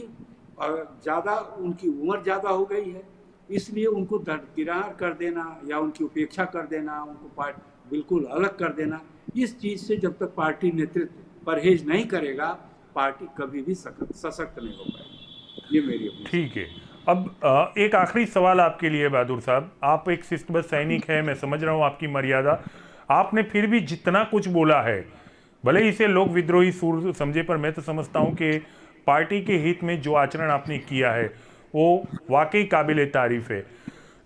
ज़्यादा उनकी उम्र ज़्यादा हो गई है, इसलिए उनको दरकिनार कर देना या उनकी उपेक्षा कर देना, उनको बिल्कुल अलग कर देना, इस चीज़ से जब तक पार्टी नेतृत्व परहेज नहीं करेगा, पार्टी कभी भी सशक्त नहीं हो पाएगी। ये मेरी अपनी। ठीक है। अब एक आखिरी सवाल आपके लिए बहादुर साहब, आप एक शिस्तबद्ध सैनिक है, मैं समझ रहा हूँ आपकी मर्यादा, आपने फिर भी जितना कुछ बोला है, भले ही इसे लोक विद्रोही सूर समझे, पर मैं तो समझता हूँ कि पार्टी के हित में जो आचरण आपने किया है वो वाकई काबिल तारीफ है।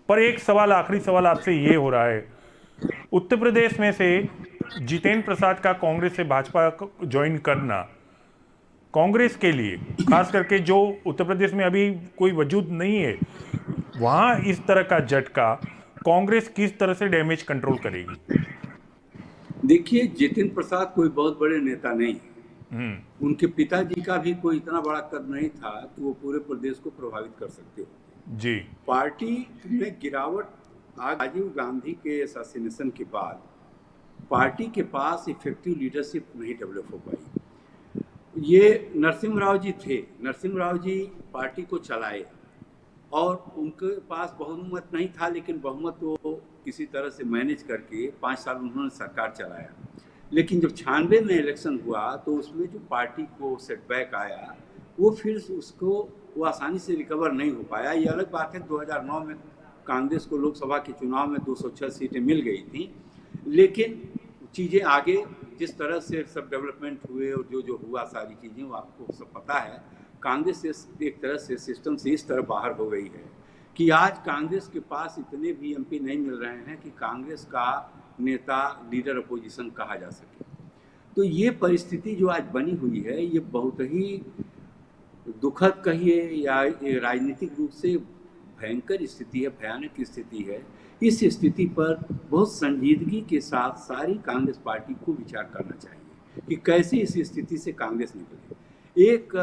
पर एक सवाल, आखिरी सवाल आपसे ये हो रहा है, उत्तर प्रदेश में से जितेंद्र प्रसाद का कांग्रेस से भाजपा ज्वाइन करना कांग्रेस के लिए, खास करके जो उत्तर प्रदेश में अभी कोई वजूद नहीं है, वहां इस तरह का झटका कांग्रेस किस तरह से डैमेज कंट्रोल करेगी? देखिए, जितेंद्र प्रसाद कोई बहुत बड़े नेता नहीं है। उनके पिताजी का भी कोई इतना बड़ा कद नहीं था कि वो पूरे प्रदेश को प्रभावित कर सकते हो। जी। पार्टी में गिरावट राजीव गांधी के असैसिनेशन के बाद पार्टी के पास इफेक्टिव लीडरशिप नहीं डेवलप हो पाई। ये नरसिम्हा राव जी थे, नरसिम्हा राव जी पार्टी को चलाए और उनके पास बहुमत नहीं था, लेकिन बहुमत वो किसी तरह से मैनेज करके 5 साल उन्होंने सरकार चलाया। लेकिन जब 96 में इलेक्शन हुआ तो उसमें जो पार्टी को सेटबैक आया, वो फिर उसको वो आसानी से रिकवर नहीं हो पाया। ये अलग बात है 2009 में कांग्रेस को लोकसभा के चुनाव में 206 सीटें मिल गई थी, लेकिन चीज़ें आगे जिस तरह से सब डेवलपमेंट हुए और जो जो हुआ सारी चीज़ें वो आपको सब पता है। कांग्रेस एक तरह से सिस्टम से इस तरह बाहर हो गई है कि आज कांग्रेस के पास इतने भी एमपी नहीं मिल रहे हैं कि कांग्रेस का नेता लीडर अपोजिशन कहा जा सके। तो ये परिस्थिति जो आज बनी हुई है, ये बहुत ही दुखद कहिए या राजनीतिक रूप से भयंकर स्थिति है, भयानक स्थिति है। इस स्थिति पर बहुत संजीदगी के साथ सारी कांग्रेस पार्टी को विचार करना चाहिए कि कैसे इस स्थिति से कांग्रेस निकले। एक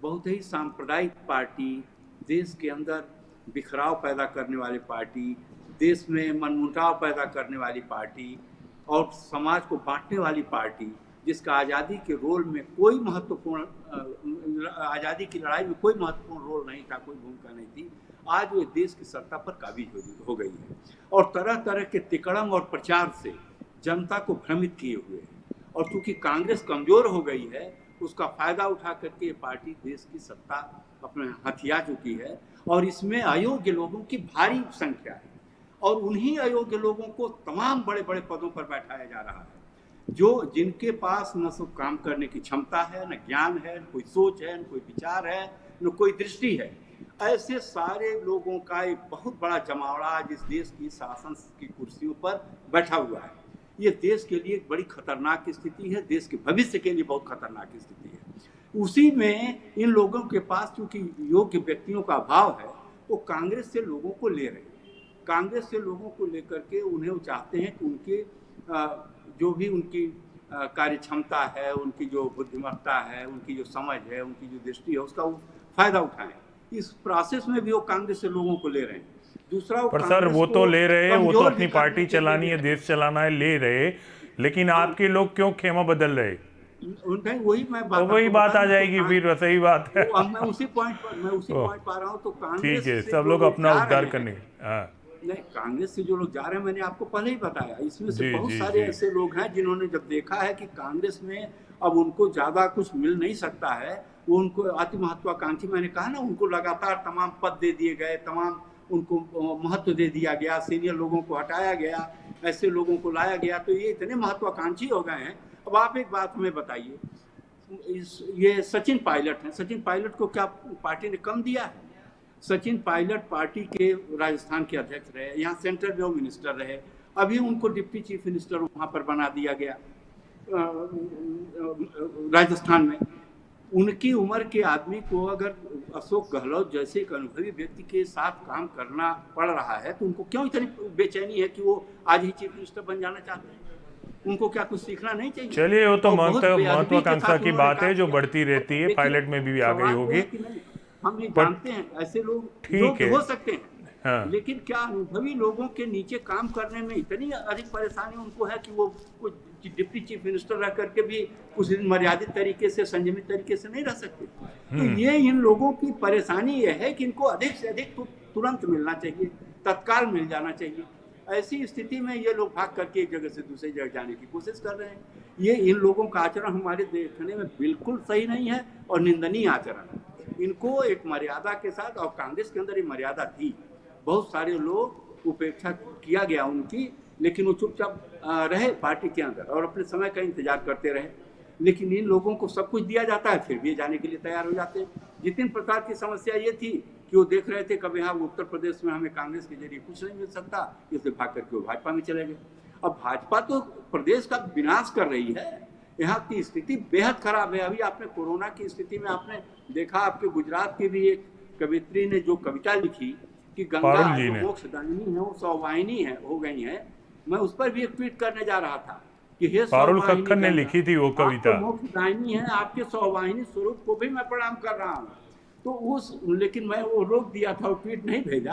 बहुत ही सांप्रदायिक पार्टी, देश के अंदर बिखराव पैदा करने वाली पार्टी, देश में मनमुटाव पैदा करने वाली पार्टी और समाज को बांटने वाली पार्टी, जिसका आज़ादी के रोल में कोई महत्वपूर्ण, आज़ादी की लड़ाई में कोई महत्वपूर्ण रोल नहीं था, कोई भूमिका नहीं थी, आज वो देश की सत्ता पर काबिज हो गई है और तरह तरह के तिकड़म और प्रचार से जनता को भ्रमित किए हुए है। और चूंकि कांग्रेस कमजोर हो गई है, उसका फायदा उठा करके ये पार्टी देश की सत्ता अपने हथिया चुकी है और इसमें अयोग्य लोगों की भारी संख्या है और उन्हीं अयोग्य लोगों को तमाम बड़े बड़े पदों पर बैठाया जा रहा है, जो जिनके पास न तो काम करने की क्षमता है, न ज्ञान है, न कोई सोच है, न कोई विचार है, न कोई दृष्टि है। ऐसे सारे लोगों का एक बहुत बड़ा जमावड़ा आज इस देश की शासन की कुर्सियों पर बैठा हुआ है। ये देश के लिए एक बड़ी खतरनाक स्थिति है, देश के भविष्य के लिए बहुत खतरनाक स्थिति है। उसी में इन लोगों के पास चूंकि योग्य व्यक्तियों का अभाव है, वो कांग्रेस से लोगों को ले रहे हैं। कांग्रेस से लोगों को लेकर के उन्हें वो चाहते हैं कि उनके जो भी उनकी कार्य क्षमता है, उनकी जो बुद्धिमत्ता है, उनकी जो समझ है, उनकी जो दृष्टि है, उसका वो फायदा उठाएं। इस प्रोसेस में भी वो कांग्रेस से लोगों को ले रहे हैं। दूसरा, वो पर सर कांग्रेस वो तो को ले रहे, वो तो कमजोर अपनी भी पार्टी करने के लिए चलानी ले है, रहे देश चलाना है, ले रहे, लेकिन हैं। आपके लोग क्यों खेमा बदल रहे? उनका वही मैं तो बात वही आपको बात बता आ रहा हूँ। जाएगी, फिर सही बात है। अब मैं उसी ओह, पॉइंट पा रहा हूँ। तो ठीक कांग्रेस है, से सब जो लोग लोग अपना जा उद्धार रहे हैं, करने। हाँ, नहीं, कांग्रेस से जो लोग जा रहे हैं, मैंने आपको पहले ही बताया, इसमें से जी बहुत जी सारे जी। ऐसे लोग हैं जिन्होंने जब देखा है कि कांग्रेस में अब उनको ज्यादा कुछ मिल नहीं सकता है, वो उनको अति महत्वाकांक्षी, मैंने कहा ना, उनको लगातार तमाम पद दे दिए गए, तमाम उनको महत्व दे दिया गया, सीनियर लोगों को हटाया गया, ऐसे लोगों को लाया गया, तो ये इतने महत्वाकांक्षी हो गए हैं। अब आप एक बात हमें बताइए, ये सचिन पायलट हैं, सचिन पायलट को क्या पार्टी ने कम दिया है? सचिन पायलट पार्टी के राजस्थान के अध्यक्ष रहे, यहाँ सेंट्रल में वो मिनिस्टर रहे, अभी उनको डिप्टी चीफ मिनिस्टर वहाँ पर बना दिया गया राजस्थान में। उनकी उम्र के आदमी को अगर अशोक गहलोत जैसे एक अनुभवी व्यक्ति के साथ काम करना पड़ रहा है, तो उनको क्यों इतनी बेचैनी है कि वो आज ही चीफ मिनिस्टर बन जाना चाहते हैं? उनको क्या कुछ सीखना नहीं चाहिए? चलिए, वो तो और बहुत बेअदबी के महत्वाकांक्षा साथ की उन्होंने बात है काम जो किया। बढ़ती रहती है, देखिए, पायलट में भी आ गई सवाल वो होगी। है कि नहीं, हम ये पर जानते हैं ऐसे लोग ठीक योग्य है। हो सकते हैं, हाँ, लेकिन क्या अनुभवी लोगों के नीचे काम करने में इतनी अधिक परेशानी उनको है कि वो कुछ डिप्टी चीफ मिनिस्टर रह करके भी कुछ दिन मर्यादित तरीके से, संयमित तरीके से नहीं रह सकते? तो ये इन लोगों की परेशानी ये है कि इनको अधिक से अधिक तुरंत मिलना चाहिए, तत्काल मिल जाना चाहिए। ऐसी स्थिति में ये लोग भाग करके एक जगह से दूसरी जगह जाने की कोशिश कर रहे हैं। ये इन लोगों का आचरण हमारे देखने में बिल्कुल सही नहीं है और निंदनीय आचरण है। इनको एक मर्यादा के साथ, और कांग्रेस के अंदर ये मर्यादा थी, बहुत सारे लोग उपेक्षा किया गया उनकी, लेकिन वो चुपचाप रहे पार्टी के अंदर और अपने समय का इंतजार करते रहे। लेकिन इन लोगों को सब कुछ दिया जाता है, फिर भी जाने के लिए तैयार हो जाते हैं। जितिन प्रसाद की समस्या ये थी कि वो देख रहे थे कभी यहाँ उत्तर प्रदेश में हमें कांग्रेस के जरिए कुछ नहीं मिल सकता, इसलिए भाग करके वो भाजपा में चले गए। अब भाजपा तो प्रदेश का विनाश कर रही है, यहाँ की स्थिति बेहद खराब है। अभी आपने कोरोना की स्थिति में आपने देखा, आपके गुजरात की भी एक कवित्री ने जो कविता लिखी कि गंगा पारुल जी जो ने। मोक्षदायिनी है वो सौवाहिनी है, हो गई है, मैं उस पर भी एक ट्वीट करने जा रहा था कि हे पारुल सौवाहिनी खक्खर ने गंगा, लिखी थी वो आप तो कविता। मोक्षदायिनी है, आपके सौवाहिनी स्वरूप को भी मैं प्रणाम कर रहा हूँ। तो लेकिन मैं वो रोक दिया था, वो ट्वीट नहीं भेजा।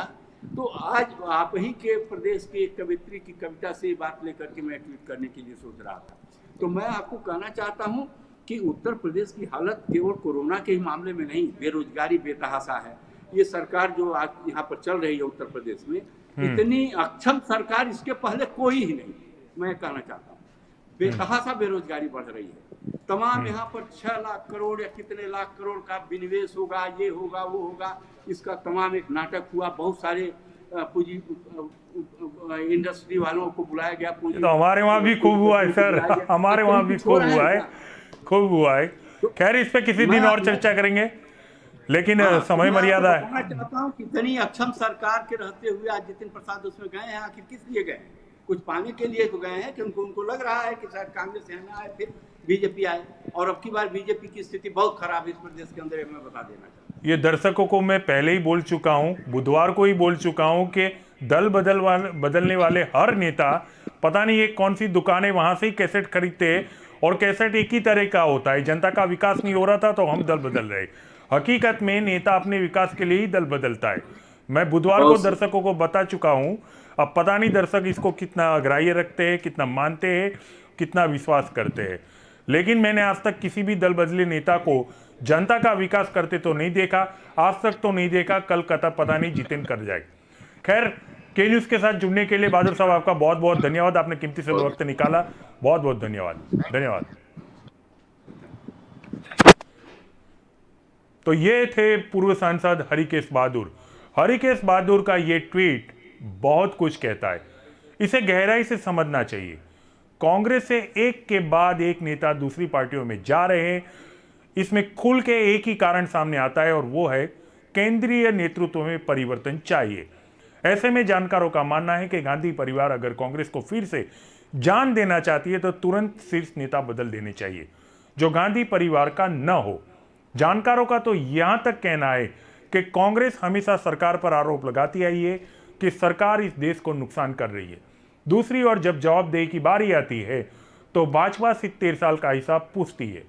तो आज आप ही के प्रदेश की एक कवित्री की कविता से बात लेकर के मैं ट्वीट करने के लिए सोच रहा था। तो मैं आपको कहना चाहता हूँ कि उत्तर प्रदेश की हालत केवल कोरोना के ही मामले में नहीं, बेरोजगारी बेतहाशा है। ये सरकार जो आज यहाँ पर चल रही है उत्तर प्रदेश में, इतनी अक्षम सरकार इसके पहले कोई ही नहीं, मैं कहना चाहता हूँ। बेतहाशा बेरोजगारी बढ़ रही है। तमाम यहाँ पर 6 लाख करोड़ या कितने लाख करोड़ का विनिवेश होगा, ये होगा, वो होगा, इसका तमाम एक नाटक हुआ। बहुत सारे पूंजी इंडस्ट्री वालों को बुलाया गया, पूंजी तो हमारे वहाँ भी खूब हुआ है सर, हमारे वहाँ भी खूब हुआ है, खूब हुआ है। खैर, इस पे किसी दिन और चर्चा करेंगे, लेकिन समय मर्यादा है। मैं चाहता हूँ कि इतनी अक्षम सरकार के रहते हुए आज जितिन प्रसाद उसमें गए हैं, आखिर किस लिए गए? कुछ पाने के लिए तो गए हैं कि उनको लग रहा है कि शायद कांग्रेस यहाँ में आए, फिर बीजेपी आए, और अब की बार बीजेपी की स्थिति बहुत खराब है इस प्रदेश के अंदर, मैं बता देना चाहता हूँ। ये दर्शकों को मैं पहले ही बोल चुका हूं, बुधवार को ही बोल चुका हूं कि दल बदलने वाले हर नेता, पता नहीं ये कौन सी दुकानें वहां से ही कैसेट खरीदते हैं, और कैसेट एक ही तरह का होता है। जनता का विकास नहीं हो रहा था तो हम दल बदल रहे। हकीकत में नेता अपने विकास के लिए ही दल बदलता है। मैं बुधवार को दर्शकों को बता चुका हूं। अब पता नहीं दर्शक इसको कितना ग्राह्य रखते हैं, कितना मानते हैं, कितना विश्वास करते हैं, लेकिन मैंने आज तक किसी भी दल बदले नेता को जनता का विकास करते तो नहीं देखा, आज तक तो नहीं देखा, कल कथा पता नहीं जितिन कर जाए। खैर, के न्यूज़ के साथ जुड़ने के लिए बहादुर साहब आपका बहुत बहुत धन्यवाद, आपने कीमती से वक्त निकाला, बहुत बहुत धन्यवाद। तो ये थे पूर्व सांसद हरिकेश बहादुर का ये ट्वीट बहुत कुछ कहता है, इसे गहराई से समझना चाहिए। कांग्रेस से एक के बाद एक नेता दूसरी पार्टियों में जा रहे हैं, इसमें खुल के एक ही कारण सामने आता है, और वो है केंद्रीय नेतृत्व में परिवर्तन चाहिए। ऐसे में जानकारों का मानना है कि गांधी परिवार अगर कांग्रेस को फिर से जान देना चाहती है तो तुरंत शीर्ष नेता बदल देने चाहिए जो गांधी परिवार का न हो। जानकारों का तो यहां तक कहना है कि कांग्रेस हमेशा सरकार पर आरोप लगाती आई है कि सरकार इस देश को नुकसान कर रही है। दूसरी ओर जब जवाबदेही की बारी आती है तो भाजपा 70 साल का हिसाब पूछती है,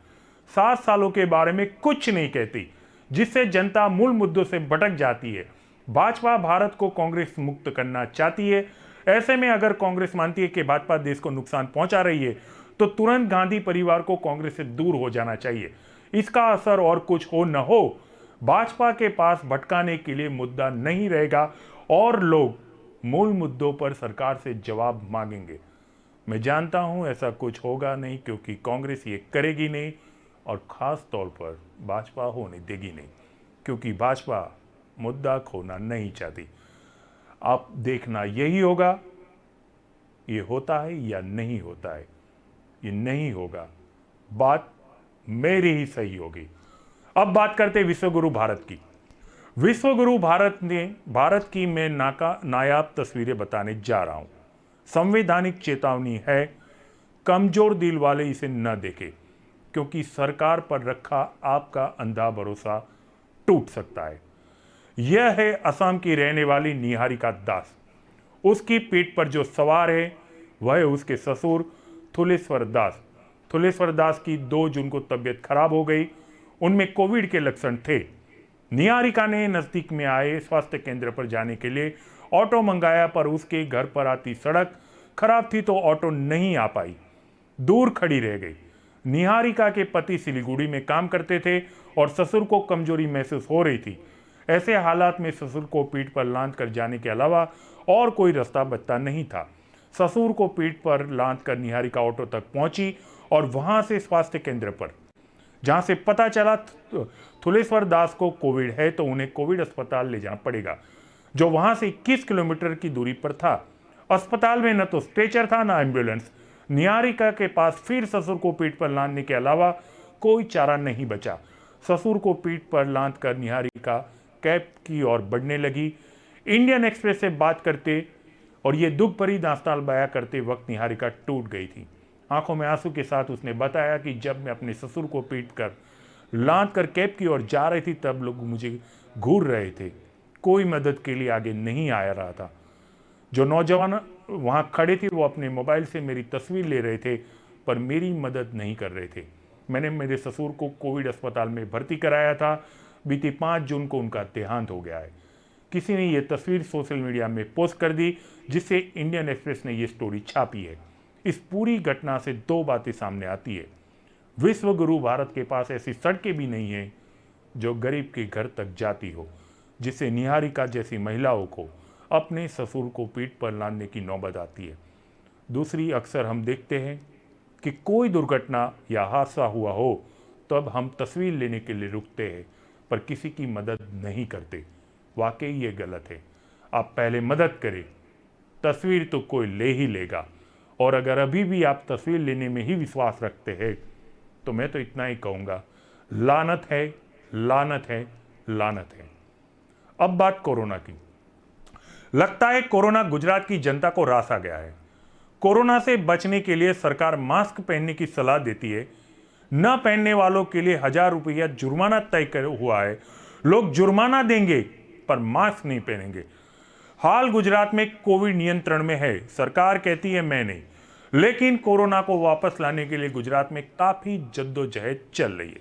7 सालों के बारे में कुछ नहीं कहती, जिससे जनता मूल मुद्दों से भटक जाती है। भाजपा भारत को कांग्रेस मुक्त करना चाहती है। ऐसे में अगर कांग्रेस मानती है कि भाजपा देश को नुकसान पहुंचा रही है, तो तुरंत गांधी परिवार को कांग्रेस से दूर हो जाना चाहिए। इसका असर और कुछ हो न हो, भाजपा के पास भटकाने के लिए मुद्दा नहीं रहेगा और लोग मूल मुद्दों पर सरकार से जवाब मांगेंगे। मैं जानता हूं ऐसा कुछ होगा नहीं, क्योंकि कांग्रेस ये करेगी नहीं और खास तौर पर भाजपा होने देगी नहीं, क्योंकि भाजपा मुद्दा खोना नहीं चाहती। आप देखना यही होगा, ये होता है या नहीं होता है। ये नहीं होगा, बात मेरी ही सही होगी। अब बात करते विश्वगुरु भारत की। विश्वगुरु भारत की मैं नायाब तस्वीरें बताने जा रहा हूं। संवैधानिक चेतावनी है, कमजोर दिल वाले इसे न देखें, क्योंकि सरकार पर रखा आपका अंधा भरोसा टूट सकता है। यह है असम की रहने वाली निहारिका दास। उसकी पीठ पर जो सवार है वह है उसके ससुर थुलेश्वर दास। थुलेश्वर दास की 2 जून को तबीयत खराब हो गई। उनमें कोविड के लक्षण थे। निहारिका ने नजदीक में आए स्वास्थ्य केंद्र पर जाने के लिए ऑटो मंगाया, पर उसके घर पर आती सड़क खराब थी तो ऑटो नहीं आ पाई, दूर खड़ी रह गई। निहारिका के पति सिलीगुड़ी में काम करते थे और ससुर को कमजोरी महसूस हो रही थी। ऐसे हालात में ससुर को पीठ पर लांद कर जाने के अलावा और कोई रास्ता बचता नहीं था। ससुर को पीठ पर लांद कर निहारिका ऑटो तक पहुंची और वहां से स्वास्थ्य केंद्र पर, जहां से पता चला थुलेश्वर दास को कोविड है, तो उन्हें कोविड अस्पताल ले जाना पड़ेगा, जो वहां से 21 किलोमीटर की दूरी पर था। अस्पताल में न तो स्ट्रेचर था न एम्बुलेंस। निहारिका के पास फिर ससुर को पीठ पर लादने के अलावा कोई चारा नहीं बचा। ससुर को पीठ पर लाद कर निहारिका कैब की ओर बढ़ने लगी। इंडियन एक्सप्रेस से बात करते और ये दुख भरी दास्तान बयां करते वक्त निहारिका टूट गई थी। आंखों में आंसू के साथ उसने बताया कि जब मैं अपने ससुर को पीट कर लाद कर कैब की ओर जा रही थी, तब लोग मुझे घूर रहे थे। कोई मदद के लिए आगे नहीं आ रहा था। जो नौजवान वहां खड़े थे वो अपने मोबाइल से मेरी तस्वीर ले रहे थे, पर मेरी मदद नहीं कर रहे थे। मैंने मेरे ससुर को कोविड अस्पताल में भर्ती कराया था। बीती 5 जून को उनका देहांत हो गया है। किसी ने ये तस्वीर सोशल मीडिया में पोस्ट कर दी, जिससे इंडियन एक्सप्रेस ने ये स्टोरी छापी है। इस पूरी घटना से 2 बातें सामने आती है। विश्व गुरु भारत के पास ऐसी सड़कें भी नहीं है जो गरीब के घर तक जाती हो, जिससे निहारिका जैसी महिलाओं को अपने ससुर को पीठ पर लादने की नौबत आती है। दूसरी, अक्सर हम देखते हैं कि कोई दुर्घटना या हादसा हुआ हो तब हम तस्वीर लेने के लिए रुकते हैं, पर किसी की मदद नहीं करते। वाकई ये गलत है। आप पहले मदद करें, तस्वीर तो कोई ले ही लेगा। और अगर अभी भी आप तस्वीर लेने में ही विश्वास रखते हैं, तो मैं तो इतना ही कहूँगा, लानत है, लानत है, लानत है। अब बात कोरोना की। लगता है कोरोना गुजरात की जनता को रास आ गया है। कोरोना से बचने के लिए सरकार मास्क पहनने की सलाह देती है। न पहनने वालों के लिए 1000 रुपया जुर्माना तय हुआ है। लोग जुर्माना देंगे पर मास्क नहीं पहनेंगे। हाल गुजरात में कोविड नियंत्रण में है, सरकार कहती है मैं नहीं, लेकिन कोरोना को वापस लाने के लिए गुजरात में काफी जद्दोजहद चल रही है।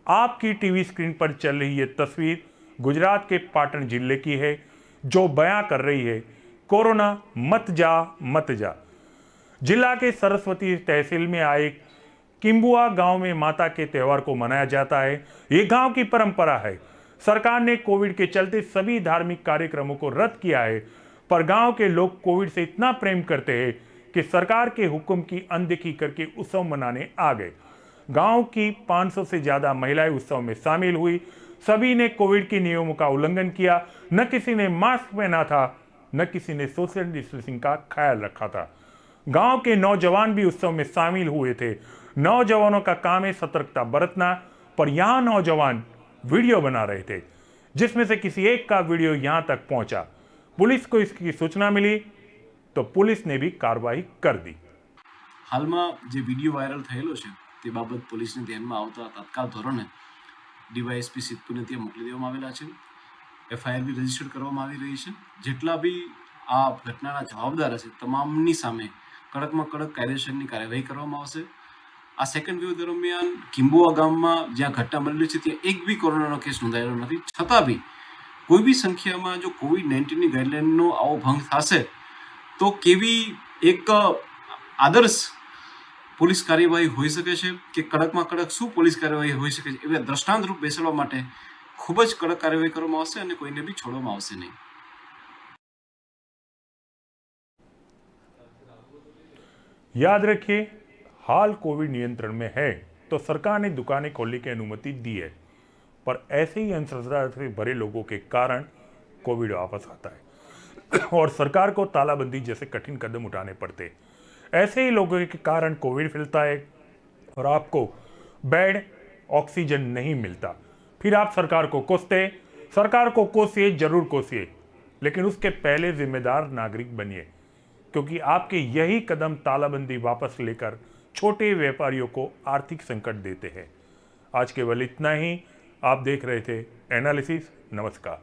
आपकी टीवी स्क्रीन पर चल रही ये तस्वीर गुजरात के पाटन जिले की है, जो बयां कर रही है कोरोना मत जा मत जा। जिला के सरस्वती तहसील में आए किम्बुआ गांव में माता के त्योहार को मनाया जाता है। ये गांव की परंपरा है। सरकार ने कोविड के चलते सभी धार्मिक कार्यक्रमों को रद्द किया है, पर गांव के लोग कोविड से इतना प्रेम करते हैं कि सरकार के हुक्म की अनदेखी करके उत्सव मनाने आ गए। गांव की 500 से ज्यादा महिलाएं उत्सव में शामिल हुई। सभी ने कोविड के नियमों का उल्लंघन किया। न किसी ने मास्क पहना था, न किसी ने सोशल डिस्टेंसिंग का ख्याल रखा था। गांव के नौजवान भी उत्सव में शामिल हुए थे। नौजवानों का काम है सतर्कता बरतना, पर यहां नौजवान वीडियो बना रहे थे, जिसमें से किसी एक का वीडियो यहां तक पहुंचा। पुलिस को इसकी सूचना मिली तो पुलिस ने भी कार्रवाई कर दी। हाल में जो वीडियो वायरल थयेलो छे ते बाबत पुलिस ने ध्यान में आवता तत्काल धोरणे डीवायएसपी सिद्धपुर ने त्यां मोकली देवामां आवेला छे। एफआईआर भी रजिस्टर करवामां आवी रही छे। जेटला भी आ घटनाना जवाबदार हशे तमामनी सामे કડકમાં કડક કાયદેસરની કાર્યવાહી કરવામાં આવશે. આ સેકન્ડ વેવ દરમિયાન કિંબુઆ ગામમાં જ્યાં ઘટના બનેલી છે ત્યાં એક બી કોરોનાનો કેસ નોંધાયેલો નથી. છતાં બી કોઈ બી સંખ્યામાં જો COVID-19ની ગાઈડલાઈનનો આવો ભંગ થશે તો કેવી એક આદર્શ પોલીસ કાર્યવાહી હોઈ શકે છે કે કડકમાં કડક શું પોલીસ કાર્યવાહી હોઈ શકે છે એવા દ્રષ્ટાંતરૂપ બેસાડવા માટે ખૂબ જ કડક કાર્યવાહી કરવામાં આવશે અને કોઈને બી છોડવામાં આવશે નહીં. याद रखिए, हाल कोविड नियंत्रण में है तो सरकार ने दुकानें खोलने की अनुमति दी है, पर ऐसे ही अंधश्रद्धा से भरे लोगों के कारण कोविड वापस आता है और सरकार को तालाबंदी जैसे कठिन कदम उठाने पड़ते. ऐसे ही लोगों के कारण कोविड फैलता है और आपको बेड ऑक्सीजन नहीं मिलता. फिर आप सरकार को कोसते. सरकार को कोसिए, जरूर कोसिए, लेकिन उसके पहले जिम्मेदार नागरिक बनिए, क्योंकि आपके यही कदम तालाबंदी वापस लेकर छोटे व्यापारियों को आर्थिक संकट देते हैं. आज केवल इतना ही. आप देख रहे थे एनालिसिस. नमस्कार.